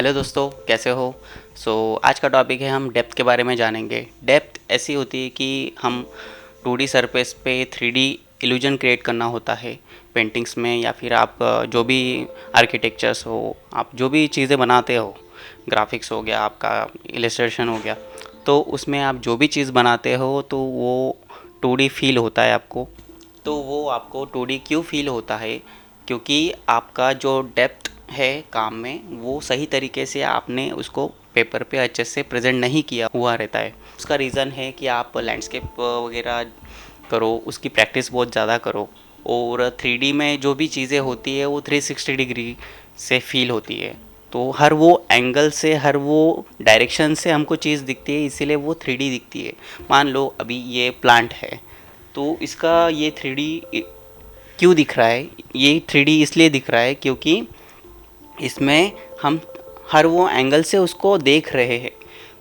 Hello दोस्तों, कैसे हो। आज का टॉपिक है, हम डेप्थ के बारे में जानेंगे। डेप्थ ऐसी होती है कि हम 2D सरफेस पे 3D इल्यूजन क्रिएट करना होता है पेंटिंग्स में, या फिर आप जो भी आर्किटेक्चर्स हो, आप जो भी चीज़ें बनाते हो, ग्राफिक्स हो गया, आपका इलस्ट्रेशन हो गया, तो उसमें आप जो भी चीज़ बनाते हो तो वो 2D फील होता है आपको। तो वो आपको 2D क्यों फील होता है? क्योंकि आपका जो डेप्थ है काम में, वो सही तरीके से आपने उसको पेपर पे अच्छे से प्रेजेंट नहीं किया हुआ रहता है। उसका रीज़न है कि आप लैंडस्केप वगैरह करो, उसकी प्रैक्टिस बहुत ज़्यादा करो, और 3D में जो भी चीज़ें होती है वो 360 डिग्री से फील होती है। तो हर वो एंगल से, हर वो डायरेक्शन से हमको चीज़ दिखती है, इसीलिए वो 3D दिखती है। मान लो अभी ये प्लांट है, तो इसका ये 3D क्यों दिख रहा है? ये 3D इसलिए दिख रहा है क्योंकि इसमें हम हर वो एंगल से उसको देख रहे हैं,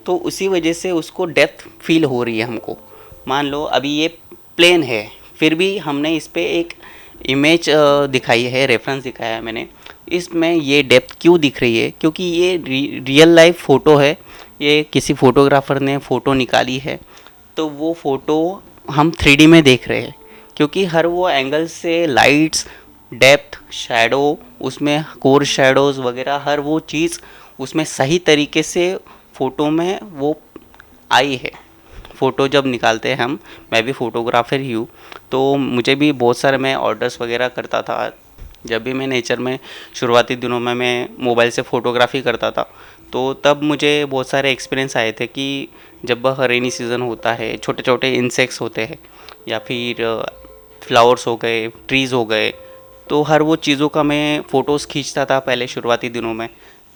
तो उसी वजह से उसको डेप्थ फील हो रही है हमको। मान लो अभी ये प्लेन है, फिर भी हमने इस पे एक इमेज दिखाई है, रेफरेंस दिखाया है मैंने। इसमें ये डेप्थ क्यों दिख रही है? क्योंकि ये रियल लाइफ फ़ोटो है, ये किसी फ़ोटोग्राफ़र ने फ़ोटो निकाली है, तो वो फ़ोटो हम 3D में देख रहे हैं। क्योंकि हर वो एंगल से लाइट्स, डेप्थ, शैडो, उसमें कोर शैडोज़ वगैरह, हर वो चीज़ उसमें सही तरीके से फ़ोटो में वो आई है। फ़ोटो जब निकालते हैं हम, मैं भी फ़ोटोग्राफ़र ही हूँ, तो मुझे भी बहुत सारे, मैं ऑर्डर्स वगैरह करता था। जब भी मैं नेचर में शुरुआती दिनों में मैं मोबाइल से फ़ोटोग्राफ़ी करता था, तो तब मुझे बहुत सारे एक्सपीरियंस आए थे कि जब रेनी सीज़न होता है, छोटे छोटे इंसेक्ट्स होते हैं, या फिर फ्लावर्स हो गए, ट्रीज़ हो गए, तो हर वो चीज़ों का मैं फ़ोटोज़ खींचता था पहले शुरुआती दिनों में।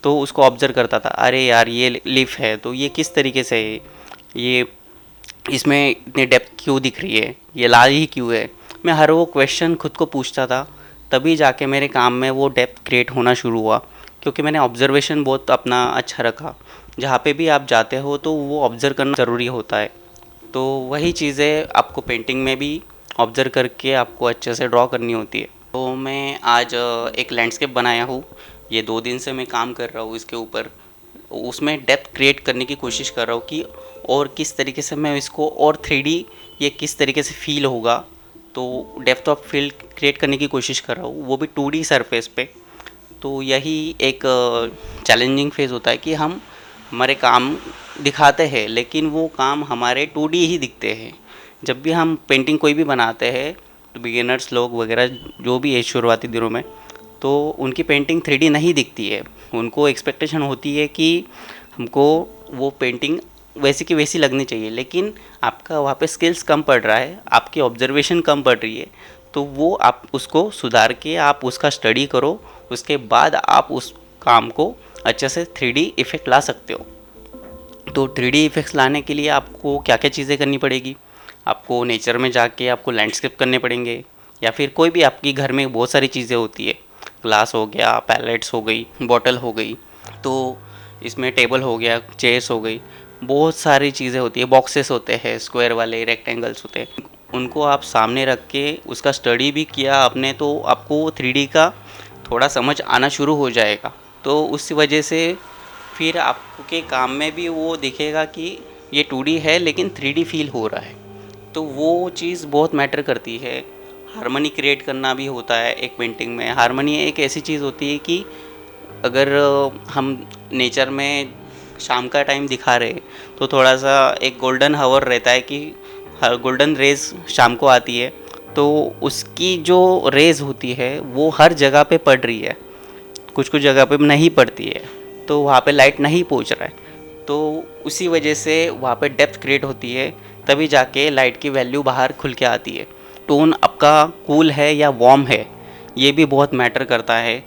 तो उसको ऑब्ज़र्व करता था, अरे यार ये लीफ है, तो ये किस तरीके से है, ये इसमें इतनी डेप्थ क्यों दिख रही है, ये लाल ही क्यों है। मैं हर वो क्वेश्चन खुद को पूछता था, तभी जाके मेरे काम में वो डेप्थ क्रिएट होना शुरू हुआ। क्योंकि मैंने ऑब्ज़र्वेशन बहुत अपना अच्छा रखा। जहाँ पे भी आप जाते हो तो वो ऑब्ज़र्व करना ज़रूरी होता है। तो वही चीज़ें आपको पेंटिंग में भी ऑब्ज़र्व करके आपको अच्छे से ड्रॉ करनी होती है। तो मैं आज एक लैंडस्केप बनाया हूँ। ये 2 दिन से मैं काम कर रहा हूँ इसके ऊपर। उसमें डेप्थ क्रिएट करने की कोशिश कर रहा हूँ कि और किस तरीके से मैं इसको और 3D ये किस तरीके से फ़ील होगा। तो डेप्थ ऑफ फील्ड क्रिएट करने की कोशिश कर रहा हूँ, वो भी 2D सरफेस पे। तो यही एक चैलेंजिंग फेज़ होता है कि हम हमारे काम दिखाते हैं, लेकिन वो काम हमारे 2D ही दिखते हैं। जब भी हम पेंटिंग कोई भी बनाते हैं, तो बिगिनर्स लोग वगैरह जो भी है शुरुआती दिनों में, तो उनकी पेंटिंग 3D नहीं दिखती है। उनको एक्सपेक्टेशन होती है कि हमको वो पेंटिंग वैसी की वैसी लगनी चाहिए, लेकिन आपका वहाँ पे स्किल्स कम पड़ रहा है, आपकी ऑब्जर्वेशन कम पड़ रही है। तो वो आप उसको सुधार के आप उसका स्टडी करो, उसके बाद आप उस काम को अच्छे से 3D इफ़ेक्ट ला सकते हो। तो 3D इफ़ेक्ट्स लाने के लिए आपको क्या क्या चीज़ें करनी पड़ेगी? आपको नेचर में जाके आपको लैंडस्केप करने पड़ेंगे, या फिर कोई भी आपकी घर में बहुत सारी चीज़ें होती है, ग्लास हो गया, पैलेट्स हो गई, बॉटल हो गई, तो इसमें टेबल हो गया, चेयर्स हो गई, बहुत सारी चीज़ें होती है, बॉक्सेस होते हैं, स्क्वायर वाले, रेक्टेंगल्स होते हैं। उनको आप सामने रख के उसका स्टडी भी किया आपने, तो आपको 3D का थोड़ा समझ आना शुरू हो जाएगा। तो उस वजह से फिर आपके काम में भी वो दिखेगा कि ये 2D है लेकिन 3D फील हो रहा है। तो वो चीज़ बहुत मैटर करती है। हार्मनी क्रिएट करना भी होता है एक पेंटिंग में। हार्मनी एक ऐसी चीज़ होती है कि अगर हम नेचर में शाम का टाइम दिखा रहे, तो थोड़ा सा एक गोल्डन हावर रहता है कि गोल्डन रेज शाम को आती है, तो उसकी जो रेज होती है वो हर जगह पे पड़ रही है, कुछ कुछ जगह पे नहीं पड़ती है, तो वहाँ पे लाइट नहीं पहुँच रहा है। तो उसी वजह से वहाँ पे डेप्थ क्रिएट होती है, तभी जाके लाइट की वैल्यू बाहर खुल के आती है। टोन आपका कूल है या वार्म है, ये भी बहुत मैटर करता है।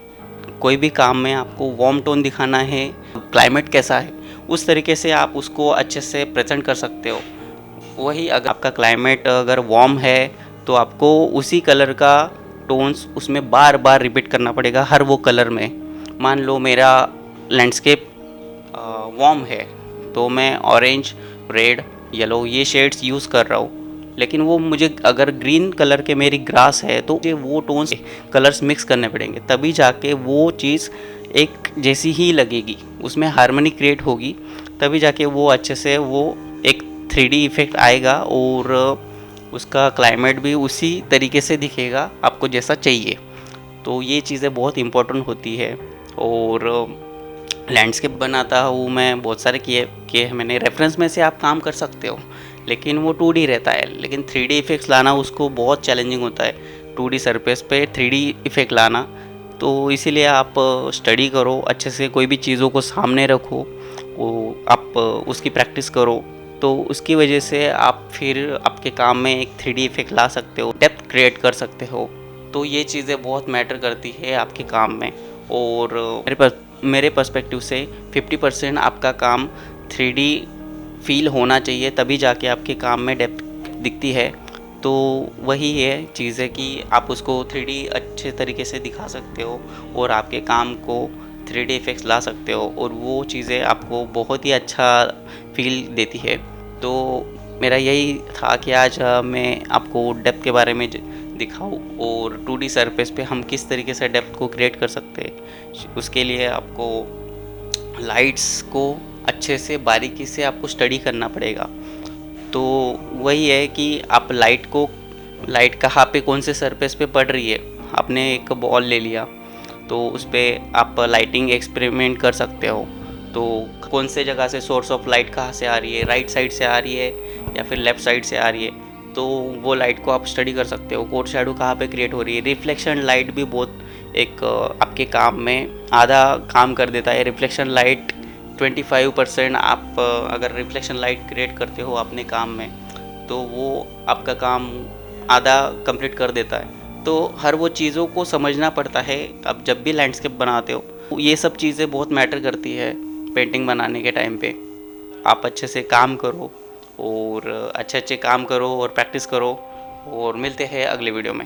कोई भी काम में आपको वार्म टोन दिखाना है, क्लाइमेट कैसा है, उस तरीके से आप उसको अच्छे से प्रेजेंट कर सकते हो। वही अगर आपका क्लाइमेट अगर वार्म है, तो आपको उसी कलर का टोन्स उसमें बार बार रिपीट करना पड़ेगा हर वो कलर में। मान लो मेरा लैंडस्केप वार्म है, तो मैं ऑरेंज, रेड, येलो ये शेड्स यूज़ कर रहा हूँ। लेकिन वो मुझे अगर ग्रीन कलर के मेरी ग्रास है तो मुझे वो टोन्स कलर्स मिक्स करने पड़ेंगे, तभी जाके वो चीज़ एक जैसी ही लगेगी, उसमें हार्मनी क्रिएट होगी, तभी जाके वो अच्छे से वो एक 3D इफ़ेक्ट आएगा और उसका क्लाइमेट भी उसी तरीके से दिखेगा आपको जैसा चाहिए। तो ये चीज़ें बहुत इम्पोर्टेंट होती है। और लैंडस्केप बनाता हूँ मैं, बहुत सारे किए हैं मैंने। रेफरेंस में से आप काम कर सकते हो, लेकिन वो 2D रहता है, लेकिन 3D इफ़ेक्ट्स लाना उसको बहुत चैलेंजिंग होता है। 2D सरफेस पे 3D इफ़ेक्ट लाना, तो इसीलिए आप स्टडी करो अच्छे से, कोई भी चीज़ों को सामने रखो, वो आप उसकी प्रैक्टिस करो, तो उसकी वजह से आप फिर आपके काम में एक 3D इफ़ेक्ट ला सकते हो, डेप्थ क्रिएट कर सकते हो। तो ये चीज़ें बहुत मैटर करती है आपके काम में। और मेरे पर्सपेक्टिव से 50% आपका काम 3D फील होना चाहिए, तभी जाके आपके काम में डेप्थ दिखती है। तो वही है चीज़ है कि आप उसको 3D अच्छे तरीके से दिखा सकते हो और आपके काम को 3D इफ़ेक्ट्स ला सकते हो, और वो चीज़ें आपको बहुत ही अच्छा फील देती है। तो मेरा यही था कि आज मैं आपको डेप्थ के बारे में दिखाऊं, और 2D सरफेस पे हम किस तरीके से डेप्थ को क्रिएट कर सकते हैं। उसके लिए आपको लाइट्स को अच्छे से बारीकी से आपको स्टडी करना पड़ेगा। तो वही है कि आप लाइट कहाँ पे कौन से सरफेस पे पड़ रही है। आपने एक बॉल ले लिया, तो उस पर आप लाइटिंग एक्सपेरिमेंट कर सकते हो। तो कौन से जगह से सोर्स ऑफ लाइट कहाँ से आ रही है, राइट साइड से आ रही है या फिर लेफ़्ट साइड से आ रही है, तो वो लाइट को आप स्टडी कर सकते हो। कोड शैडो कहाँ पे क्रिएट हो रही है, रिफ्लेक्शन लाइट भी बहुत एक आपके काम में आधा काम कर देता है। रिफ्लेक्शन लाइट 25% आप अगर रिफ्लेक्शन लाइट क्रिएट करते हो अपने काम में, तो वो आपका काम आधा कंप्लीट कर देता है। तो हर वो चीज़ों को समझना पड़ता है। अब जब भी लैंडस्केप बनाते हो, ये सब चीज़ें बहुत मैटर करती है पेंटिंग बनाने के टाइम पे। आप अच्छे से काम करो और अच्छे काम करो और प्रैक्टिस करो, और मिलते हैं अगले वीडियो में।